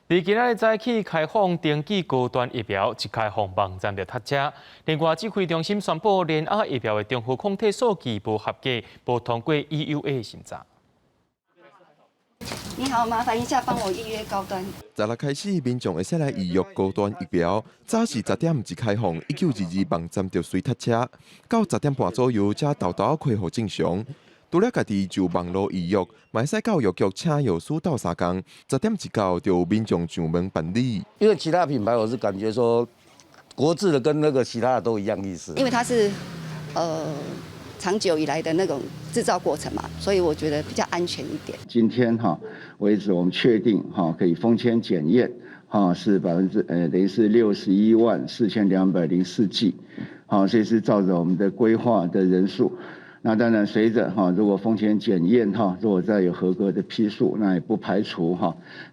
自今仔日早起开放登记高端疫苗，一开放网站就塞车。另外，指挥中心宣布，联亚疫苗的中和抗体数据无合格，无通过 EUA 审查。你好，麻烦一下帮我预约高端。16开始，民众会使来预约高端疫苗。早时10点一开放，1922网站就随塞车，到10点半左右才豆豆恢复正常。除了家己就网络预约，嘛会使到药局请药师到3工，10点一到就有民众上门办理。因为其他品牌，我是感觉说，国制的跟那个其他的都一样意思。因为它是长久以来的那种制造过程嘛，所以我觉得比较安全一点。今天为止，我们确定可以封签检验是等于是614204剂，所以是照着我们的规划的人数。那当然，随着如果封签检验如果再有合格的批数，那也不排除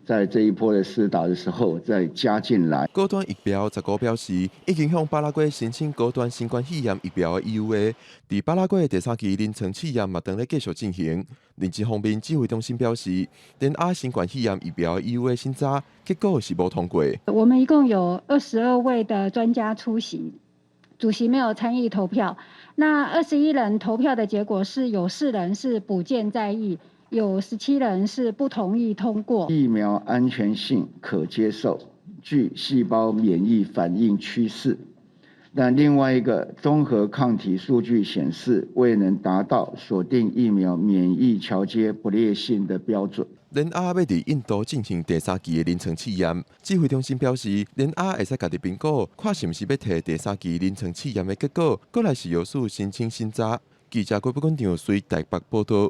在这一波的施打的时候再加进来。高端疫苗15表示，已经向巴拉圭申请高端新冠肺炎疫苗的 EUA， 在巴拉圭的第3期临床试验嘛正在继续进行。另一方面，指挥中心表示，联亚新冠肺炎疫苗 EUA 审查结果是无通过。我们一共有22位的专家出席。主席没有参与投票，那21人投票的结果是有4人是补件在议，有17人是不同意通过。疫苗安全性可接受，具细胞免疫反应趋势，但另外一个综合抗体数据显示未能达到锁定疫苗免疫桥接不劣性的标准。联亚要伫印度进行第3期的临床试验，指挥中心表示，联亚会使家己评估，看是毋是要摕第3期临床试验的结果，过来是药师申请审查。记者郭不关场随台北报道。